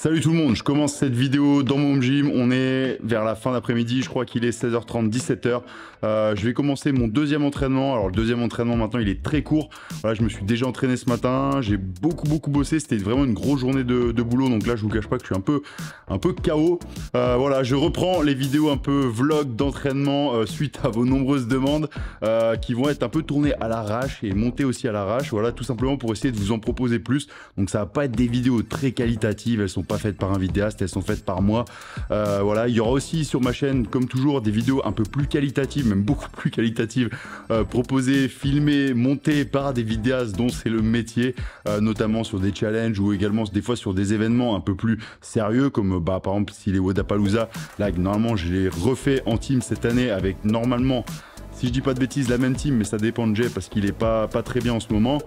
Salut tout le monde, je commence cette vidéo dans mon gym, on est vers la fin d'après-midi, je crois qu'il est 16h30, 17h. Je vais commencer mon deuxième entraînement. Alors le deuxième entraînement maintenant il est très court. Voilà, je me suis déjà entraîné ce matin, j'ai beaucoup bossé, c'était vraiment une grosse journée de boulot. Donc là je vous cache pas que je suis un peu KO. Voilà, je reprends les vidéos un peu vlog d'entraînement suite à vos nombreuses demandes qui vont être un peu tournées à l'arrache et montées aussi à l'arrache. Voilà, tout simplement pour essayer de vous en proposer plus. Donc ça va pas être des vidéos très qualitatives, elles sont pas faites par un vidéaste, elles sont faites par moi. Voilà, il y aura aussi sur ma chaîne, comme toujours, des vidéos un peu plus qualitatives, même beaucoup plus qualitatives, proposées, filmées, montées par des vidéastes dont c'est le métier, notamment sur des challenges ou également des fois sur des événements un peu plus sérieux, comme par exemple si les Wodapalooza, là normalement je les refais en team cette année avec normalement, si je dis pas de bêtises, la même team, mais ça dépend de Jay parce qu'il est pas très bien en ce moment.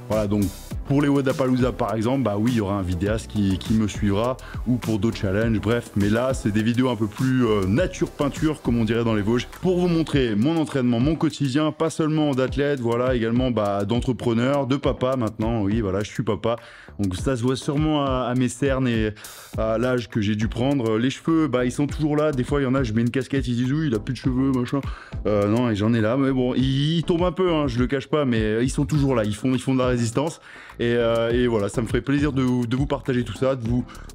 Voilà, donc pour les Wodapalooza par exemple, bah oui, il y aura un vidéaste qui me suivra, ou pour d'autres challenges, bref. Mais là, c'est des vidéos un peu plus nature peinture, comme on dirait dans les Vosges, pour vous montrer mon entraînement, mon quotidien, pas seulement d'athlète, voilà, également d'entrepreneur, de papa maintenant. Oui, voilà, je suis papa. Donc ça se voit sûrement à mes cernes et à l'âge que j'ai dû prendre. Les cheveux, bah ils sont toujours là. Des fois, il y en a, je mets une casquette, ils disent oui, il a plus de cheveux, machin. Non, et j'en ai là, mais bon, ils tombent un peu, hein, je le cache pas, mais ils sont toujours là, ils font de la résistance. Et voilà, ça me ferait plaisir de vous partager tout ça,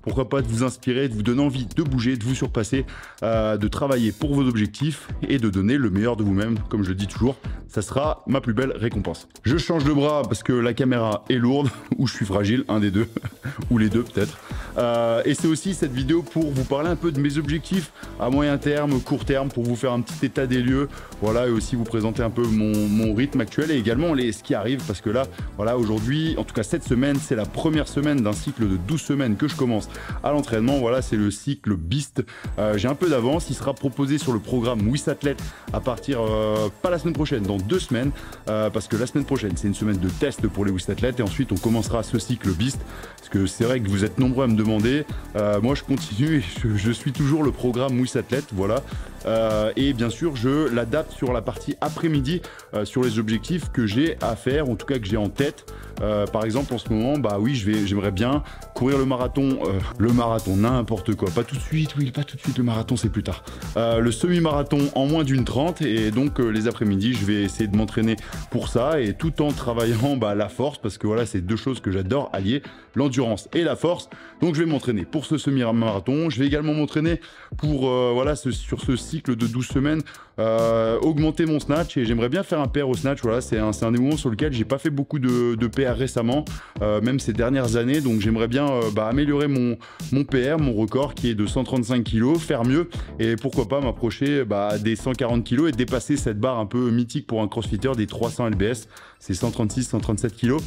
pourquoi pas de vous inspirer, de vous donner envie de bouger, de vous surpasser, de travailler pour vos objectifs et de donner le meilleur de vous-même. Comme je le dis toujours, ça sera ma plus belle récompense. Je change de bras parce que la caméra est lourde ou je suis fragile, un des deux, ou les deux peut-être. Et c'est aussi cette vidéo pour vous parler un peu de mes objectifs à moyen terme, court terme, pour vous faire un petit état des lieux, voilà, et aussi vous présenter un peu mon rythme actuel et également ce qui arrive, parce que là, voilà, aujourd'hui, en tout cas cette semaine, c'est la première semaine d'un cycle de 12 semaines que je commence à l'entraînement. Voilà, c'est le cycle Beast. J'ai un peu d'avance, il sera proposé sur le programme WissAthlète à partir, pas la semaine prochaine, dans 2 semaines, parce que la semaine prochaine, c'est une semaine de test pour les WissAthlètes et ensuite on commencera ce cycle Beast, parce que c'est vrai que vous êtes nombreux à me demander. Moi, je continue et je suis toujours le programme WissAthlète, voilà. Et bien sûr, je l'adapte sur la partie après-midi, sur les objectifs que j'ai à faire, en tout cas que j'ai en tête. Par exemple, en ce moment, bah oui, j'aimerais bien courir le marathon, n'importe quoi, pas tout de suite, oui, pas tout de suite, le marathon c'est plus tard. Le semi-marathon en moins d'une 30, et donc les après-midi, je vais essayer de m'entraîner pour ça, et tout en travaillant la force, parce que voilà, c'est deux choses que j'adore allier, l'endurance et la force. Donc je vais m'entraîner pour ce semi-marathon, je vais également m'entraîner pour, voilà, sur ce cycle de 12 semaines, augmenter mon snatch, et j'aimerais bien faire un PR au snatch. Voilà, c'est un des moments sur lequel j'ai pas fait beaucoup de PR récemment, même ces dernières années, donc j'aimerais bien améliorer mon PR, mon record qui est de 135 kg, faire mieux, et pourquoi pas m'approcher des 140 kg et dépasser cette barre un peu mythique pour un crossfitter des 300 lbs, c'est 136, 137 kg.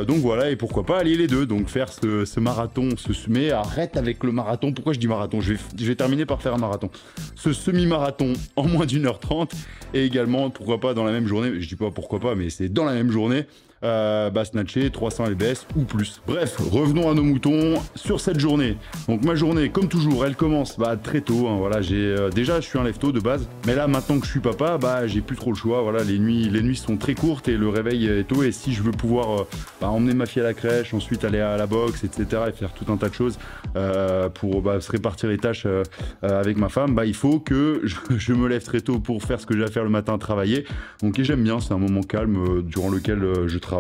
Donc voilà, et pourquoi pas allier les deux, donc faire ce marathon, mais arrête avec le marathon, pourquoi je dis marathon, je vais terminer par faire un marathon. Ce semi-marathon en moins d'1h30, et également, pourquoi pas dans la même journée, je dis pas pourquoi pas, mais c'est dans la même journée, snatcher 300 lbs ou plus. Bref, revenons à nos moutons sur cette journée. Donc ma journée, comme toujours, elle commence très tôt, hein, voilà, déjà je suis un lève-tôt de base, mais là maintenant que je suis papa, j'ai plus trop le choix. Voilà, les nuits sont très courtes et le réveil est tôt, et si je veux pouvoir emmener ma fille à la crèche, ensuite aller à la boxe, etc., et faire tout un tas de choses pour se répartir les tâches avec ma femme, il faut que je me lève très tôt pour faire ce que j'ai à faire le matin, travailler. Donc, et j'aime bien, c'est un moment calme durant lequel je travaille.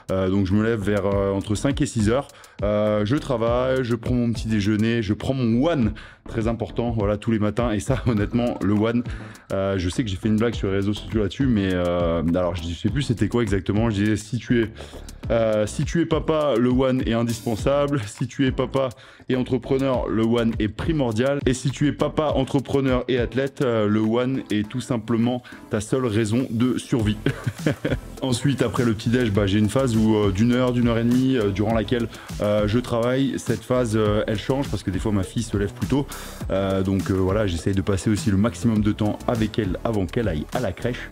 Donc je me lève vers entre 5 et 6 heures. Je travaille, je prends mon petit déjeuner, je prends mon one, très important, voilà, tous les matins. Et ça, honnêtement, le one, je sais que j'ai fait une blague sur les réseaux sociaux là-dessus, mais alors je sais plus c'était quoi exactement. Je disais, si tu es papa, le one est indispensable. Si tu es papa et entrepreneur, le one est primordial. Et si tu es papa, entrepreneur et athlète, le one est tout simplement ta seule raison de survie. Ensuite, après le petit-déj, j'ai une phase où d'une heure et demie, durant laquelle je travaille. Cette phase, elle change parce que des fois ma fille se lève plus tôt. Donc voilà, j'essaye de passer aussi le maximum de temps avec elle avant qu'elle aille à la crèche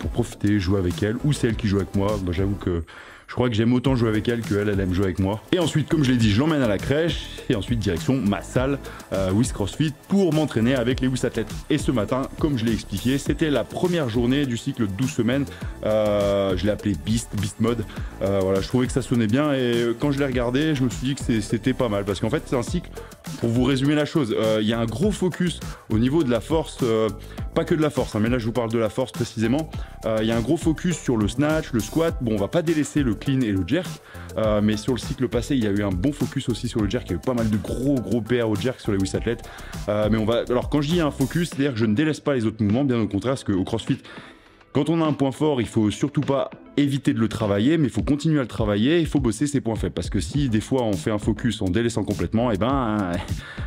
pour profiter, jouer avec elle, ou c'est elle qui joue avec moi. J'avoue que Je crois que j'aime autant jouer avec elle qu'elle aime jouer avec moi. Et ensuite, comme je l'ai dit, je l'emmène à la crèche et ensuite direction ma salle WIS CrossFit pour m'entraîner avec les WIS athlètes. Et ce matin, comme je l'ai expliqué, c'était la première journée du cycle de 12 semaines. Je l'ai appelé Beast Mode. Voilà, je trouvais que ça sonnait bien et quand je l'ai regardé, je me suis dit que c'était pas mal parce qu'en fait, c'est un cycle, pour vous résumer la chose, il y a un gros focus au niveau de la force, pas que de la force, hein, mais là je vous parle de la force précisément. Il y a un gros focus sur le snatch, le squat. Bon, on va pas délaisser le clean et le jerk, mais sur le cycle passé, il y a eu un bon focus aussi sur le jerk. Il y a eu pas mal de gros PR au jerk sur les WIS athlètes. Mais on va, alors quand je dis un focus, c'est-à-dire que je ne délaisse pas les autres mouvements, bien au contraire, parce qu'au CrossFit, quand on a un point fort, il faut surtout pas éviter de le travailler, mais il faut continuer à le travailler, il faut bosser ses points faibles. Parce que si des fois on fait un focus en délaissant complètement, et ben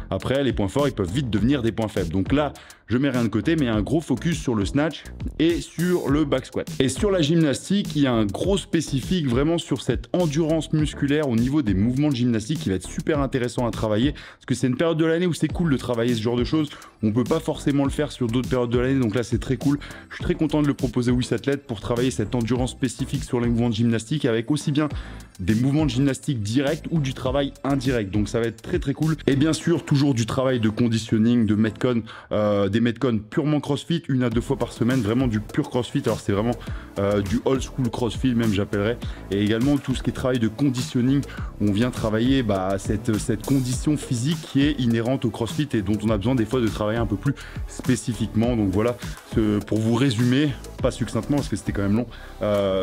après les points forts ils peuvent vite devenir des points faibles. Donc là, je mets rien de côté, mais un gros focus sur le snatch et sur le back squat. Et sur la gymnastique, il y a un gros spécifique vraiment sur cette endurance musculaire au niveau des mouvements de gymnastique qui va être super intéressant à travailler. Parce que c'est une période de l'année où c'est cool de travailler ce genre de choses. On peut pas forcément le faire sur d'autres périodes de l'année, donc là c'est très cool. Je suis très content de le proposer aux WIS athlètes pour travailler cette endurance spécifique sur les mouvements de gymnastique avec aussi bien des mouvements de gymnastique directs ou du travail indirect. Donc ça va être très cool. Et bien sûr, toujours du travail de conditioning, de Metcon, des Metcon purement CrossFit, 1 à 2 fois par semaine, vraiment du pur CrossFit. Alors c'est vraiment du old school CrossFit même j'appellerais. Et également tout ce qui est travail de conditioning, on vient travailler cette condition physique qui est inhérente au CrossFit et dont on a besoin des fois de travailler un peu plus spécifiquement. Donc voilà, pour vous résumer, pas succinctement parce que c'était quand même long,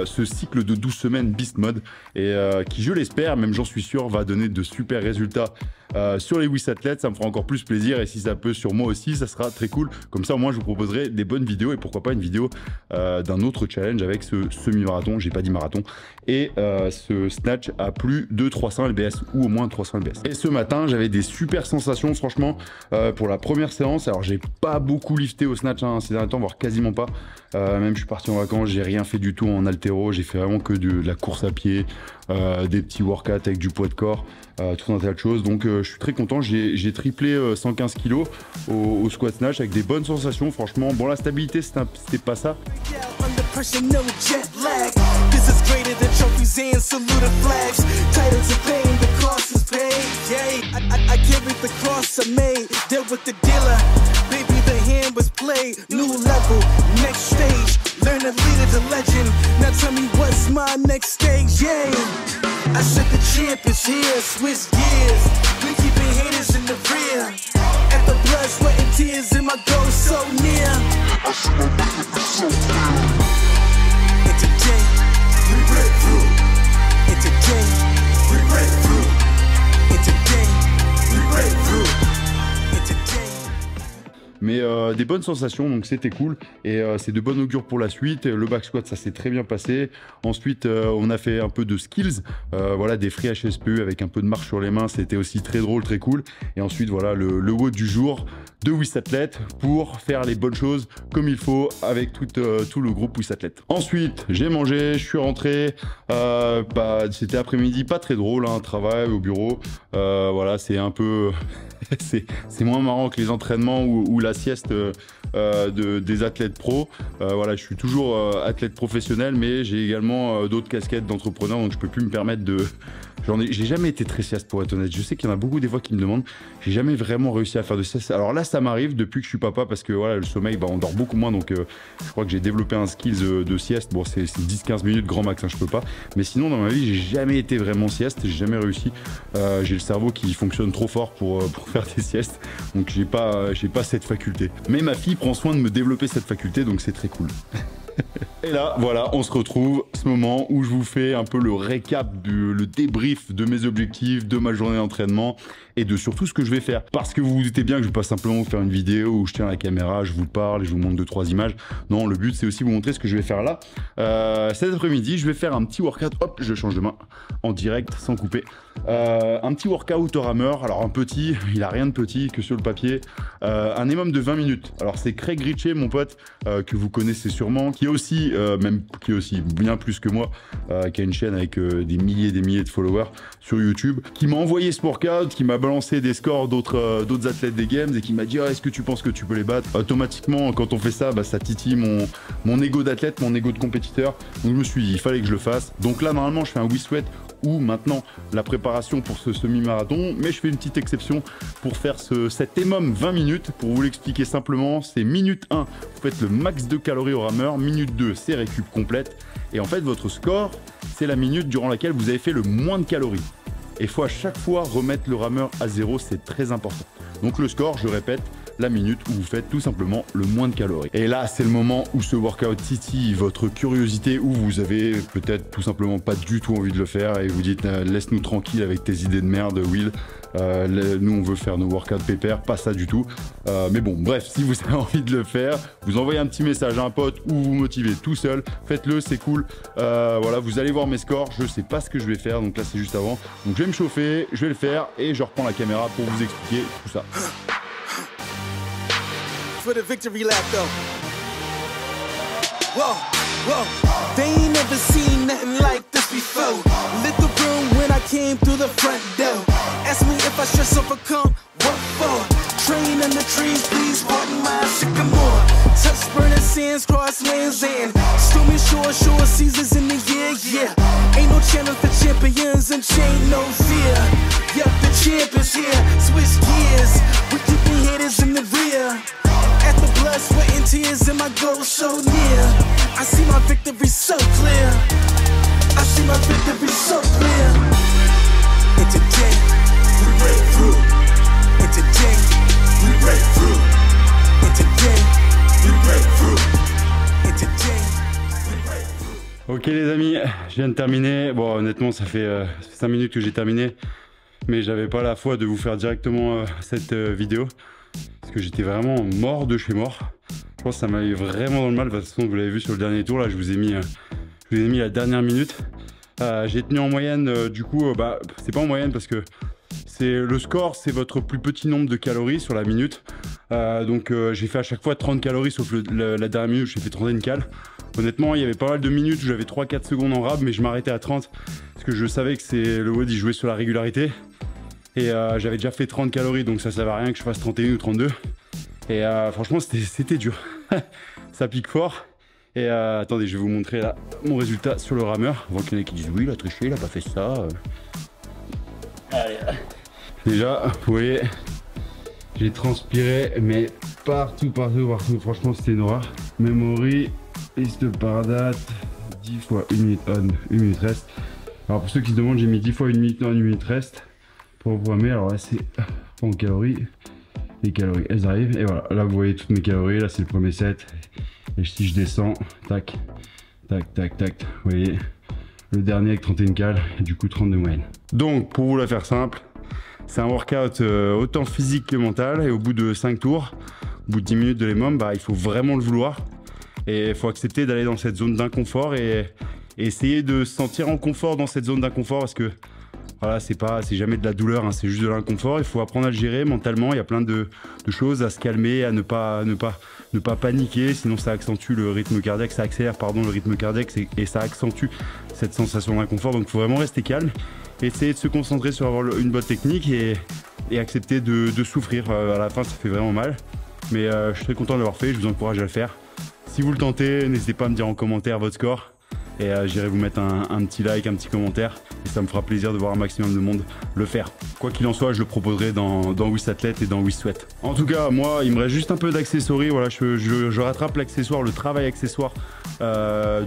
ce cycle de 12 semaines Beast Mode et qui, je l'espère, même j'en suis sûr, va donner de super résultats sur les WIS athlètes. Ça me fera encore plus plaisir et si ça peut sur moi aussi, ça sera très cool. Comme ça, au moins, je vous proposerai des bonnes vidéos et pourquoi pas une vidéo d'un autre challenge avec ce semi-marathon, j'ai pas dit marathon, et ce snatch à plus de 300 lbs ou au moins 300 lbs. Et ce matin, j'avais des super sensations, franchement, pour la première séance. Alors, j'ai pas beaucoup lifté au snatch ces derniers temps, voire quasiment pas. Même je suis parti en vacances, j'ai rien fait du tout en haltéro, j'ai fait vraiment que de la course à pied, des petits workouts avec du poids de corps, tout un tas de choses. Donc je suis très content, j'ai triplé 115 kg au squat snatch avec des bonnes sensations, franchement. Bon, la stabilité c'était pas ça. New level, next stage. Learn a leader to legend. Now tell me what's my next stage, yeah. I said the champ is here, switch gears. We keeping haters in the rear. At the blood, sweat and tears, and my goal so near. I see my life so clear. And today, we break through. And today, we break through. And today, we break through. Mais des bonnes sensations, donc c'était cool et c'est de bon augure pour la suite. Le back squat, ça s'est très bien passé. Ensuite on a fait un peu de skills, voilà, des free HSPE avec un peu de marche sur les mains, c'était aussi très drôle, très cool. Et ensuite voilà le WOD du jour de WIS athlètes pour faire les bonnes choses comme il faut avec tout le groupe WIS athlètes. Ensuite j'ai mangé, je suis rentré, c'était après-midi, pas très drôle, hein, travail au bureau, voilà, c'est un peu c'est moins marrant que les entraînements ou la sieste des athlètes pro. Voilà, je suis toujours athlète professionnel, mais j'ai également d'autres casquettes d'entrepreneur, donc je peux plus me permettre de... J'ai jamais été très sieste pour être honnête. Je sais qu'il y en a beaucoup des fois qui me demandent. J'ai jamais vraiment réussi à faire de sieste. Alors là, ça m'arrive depuis que je suis papa parce que voilà, le sommeil, on dort beaucoup moins. Donc je crois que j'ai développé un skills de sieste. Bon, c'est 10-15 minutes grand max, hein, je peux pas. Mais sinon, dans ma vie, j'ai jamais été vraiment sieste. J'ai jamais réussi. J'ai le cerveau qui fonctionne trop fort pour faire des siestes. Donc j'ai pas cette faculté. Mais ma fille prend soin de me développer cette faculté, donc c'est très cool. Et là, voilà, on se retrouve, ce moment où je vous fais un peu le récap, le débrief de mes objectifs, de ma journée d'entraînement et de surtout ce que je vais faire. Parce que vous vous doutez bien que je ne vais pas simplement vous faire une vidéo où je tiens la caméra, je vous parle, je vous montre 2-3 images. Non, le but c'est aussi vous montrer ce que je vais faire là. Cet après-midi, je vais faire un petit workout, hop, je change de main, en direct, sans couper. Un petit workout au rameur, alors un petit, il a rien de petit que sur le papier, un minimum de 20 minutes. Alors c'est Craig Ritchie, mon pote, que vous connaissez sûrement, qui est aussi, bien plus que moi, qui a une chaîne avec des milliers de followers sur YouTube, qui m'a envoyé ce workout, qui m'a balancé des scores d'autres athlètes des games et qui m'a dit ah, est-ce que tu penses que tu peux les battre? Automatiquement, quand on fait ça, bah, ça titille mon ego d'athlète, mon ego de compétiteur. Donc je me suis dit, il fallait que je le fasse. Donc là, normalement, je fais un WeSweat ou maintenant la préparation pour ce semi-marathon, mais je fais une petite exception pour faire cet EMOM 20 minutes. Pour vous l'expliquer simplement, c'est minute 1, vous faites le max de calories au rameur, minute 2, c'est récup complète, et en fait votre score, c'est la minute durant laquelle vous avez fait le moins de calories. Et il faut à chaque fois remettre le rameur à 0, c'est très important. Donc le score, je répète, la minute où vous faites tout simplement le moins de calories. Et là, c'est le moment où ce workout titille votre curiosité, où vous avez peut-être tout simplement pas du tout envie de le faire et vous dites laisse-nous tranquille avec tes idées de merde, Will. Nous, on veut faire nos workouts pépères, pas ça du tout. Mais bon, bref, si vous avez envie de le faire, vous envoyez un petit message à un pote ou vous motivez tout seul, faites-le, c'est cool. Voilà, vous allez voir mes scores, je sais pas ce que je vais faire, donc là c'est juste avant. Donc je vais me chauffer, je vais le faire et je reprends la caméra pour vous expliquer tout ça. For the victory lap though. Whoa, whoa. They ain't never seen nothing like this before. Lit the room when I came through the front door. Ask me if I stress overcome, what for? Train in the trees, please pardon my sycamore. Touch burning sands, cross lands and stormy shore seasons in the year, yeah. Ain't no challenge for champions and chain no fear. Yup, the champ is here, switch gears. We keeping haters in the rear. At the blood, sweat and tears and my goal so near. I see my victory so clear. I see my victory so clear. And today, we break through. And today, we break through. And today, we break through. And today, we break through. Ok les amis, je viens de terminer. Bon honnêtement ça fait 5 minutes que j'ai terminé. Mais j'avais pas la foi de vous faire directement cette vidéo. Parce que j'étais vraiment mort de chez mort. Je pense que ça m'a eu vraiment dans le mal. De toute façon, vous l'avez vu sur le dernier tour. Là, je vous ai mis la dernière minute. J'ai tenu en moyenne. Du coup, c'est pas en moyenne parce que le score, c'est votre plus petit nombre de calories sur la minute. Donc, j'ai fait à chaque fois 30 calories, sauf la dernière minute, j'ai fait 31 cales. Honnêtement, il y avait pas mal de minutes où j'avais 3-4 secondes en rab, mais je m'arrêtais à 30 parce que je savais que le WOD il jouait sur la régularité. Et j'avais déjà fait 30 calories, donc ça servait à rien que je fasse 31 ou 32. Et franchement, c'était dur. Ça pique fort. Et attendez, je vais vous montrer là mon résultat sur le rameur. Avant qu'il y en ait qui disent oui, il a triché, il a pas fait ça. Allez. Déjà, vous voyez, j'ai transpiré, mais partout. Franchement, c'était une horreur. Memory, liste par date, 10 fois 1 minute on, 1 minute reste. Alors pour ceux qui se demandent, j'ai mis 10 fois 1 minute on, 1 minute reste. Pour programmer, alors là c'est en calories, les calories elles arrivent et voilà, là vous voyez toutes mes calories, là c'est le premier set et si je descends, tac, vous voyez le dernier avec 31 cales et du coup 32 moyenne. Donc pour vous la faire simple, c'est un workout autant physique que mental et au bout de 5 tours, au bout de 10 minutes de l'EMOM, il faut vraiment le vouloir et il faut accepter d'aller dans cette zone d'inconfort et essayer de se sentir en confort dans cette zone d'inconfort parce que voilà, c'est jamais de la douleur, hein, c'est juste de l'inconfort. Il faut apprendre à le gérer mentalement. Il y a plein de choses à se calmer, à ne pas paniquer, sinon ça accentue le rythme cardiaque, ça accélère le rythme cardiaque et ça accentue cette sensation d'inconfort. Donc il faut vraiment rester calme, essayer de se concentrer sur avoir une bonne technique et accepter de souffrir. À la fin, ça fait vraiment mal, mais je suis très content de l'avoir fait. Je vous encourage à le faire. Si vous le tentez, n'hésitez pas à me dire en commentaire votre score. Et j'irai vous mettre un petit like, un petit commentaire. Et ça me fera plaisir de voir un maximum de monde le faire. Quoi qu'il en soit, je le proposerai dans WeSathlete et dans WeSweat. En tout cas, moi, il me reste juste un peu d'accessoires. Voilà, je rattrape l'accessoire, le travail accessoire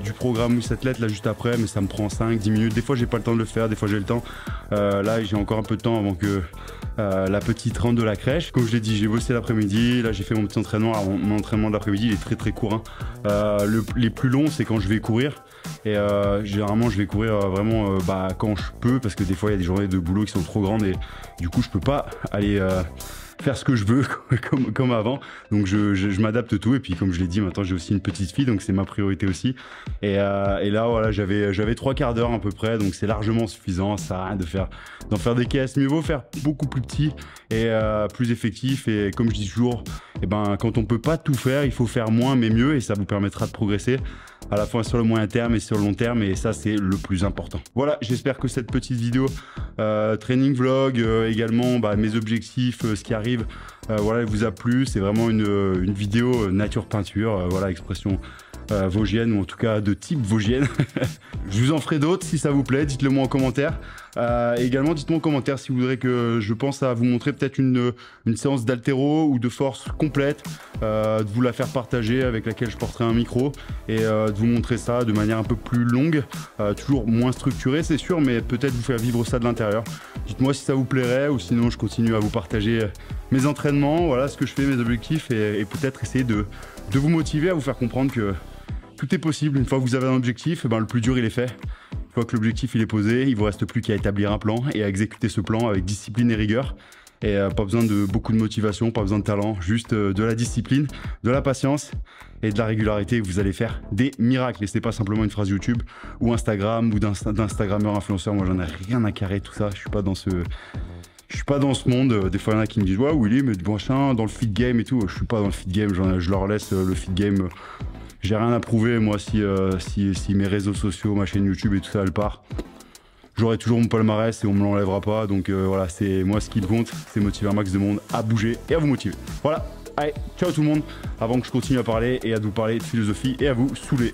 du programme WeSathlete là juste après. Mais ça me prend 5-10 minutes. Des fois, j'ai pas le temps de le faire, des fois, j'ai le temps. Là, j'ai encore un peu de temps avant que la petite rentre de la crèche. Comme je l'ai dit, j'ai bossé l'après-midi. Là, j'ai fait mon petit entraînement. Alors, mon entraînement de l'après-midi, il est très court. Hein. Les plus longs, c'est quand je vais courir. Et généralement je vais courir vraiment quand je peux parce que des fois il y a des journées de boulot qui sont trop grandes et du coup je peux pas aller faire ce que je veux comme avant, donc je m'adapte tout. Et puis comme je l'ai dit, maintenant j'ai aussi une petite fille, donc c'est ma priorité aussi. Et là voilà, j'avais 3 quarts d'heure à peu près, donc c'est largement suffisant. Ça sert à rien d'en faire des caisses, mieux vaut faire beaucoup plus petit et plus effectif. Et comme je dis toujours, quand on peut pas tout faire, il faut faire moins mais mieux, et ça vous permettra de progresser. à la fois sur le moyen terme et sur le long terme, et ça c'est le plus important. Voilà, j'espère que cette petite vidéo training vlog, également mes objectifs, ce qui arrive, voilà, vous a plu. C'est vraiment une vidéo nature peinture, voilà, expression vosgienne, ou en tout cas de type vosgienne. Je vous en ferai d'autres si ça vous plaît, dites-le moi en commentaire. Également dites-moi en commentaire si vous voudrez que je pense à vous montrer peut-être une séance d'haltéro ou de force complète, de vous la faire partager, avec laquelle je porterai un micro, et de vous montrer ça de manière un peu plus longue, toujours moins structurée c'est sûr, mais peut-être vous faire vivre ça de l'intérieur. Dites-moi si ça vous plairait, ou sinon je continue à vous partager mes entraînements, voilà ce que je fais, mes objectifs, et peut-être essayer de vous motiver, à vous faire comprendre que tout est possible. Une fois que vous avez un objectif, le plus dur il est fait. Une fois que l'objectif il est posé, il vous reste plus qu'à établir un plan et à exécuter ce plan avec discipline et rigueur. Et pas besoin de beaucoup de motivation, pas besoin de talent, juste de la discipline, de la patience et de la régularité. Vous allez faire des miracles. Et c'est pas simplement une phrase YouTube ou Instagram ou d'Instagrammeur influenceur. Moi j'en ai rien à carrer tout ça. Je suis pas dans ce monde. Des fois il y en a qui me disent ouais Willy mais bon machin dans le feed game et tout. Je suis pas dans le feed game. Je leur laisse le feed game. J'ai rien à prouver, moi, si mes réseaux sociaux, ma chaîne YouTube et tout ça, elle part. J'aurai toujours mon palmarès et on me l'enlèvera pas. Donc voilà, c'est moi ce qui compte, c'est motiver un max de monde à bouger et à vous motiver. Voilà, allez, ciao tout le monde. Avant que je continue à parler et à vous parler de philosophie et à vous saouler.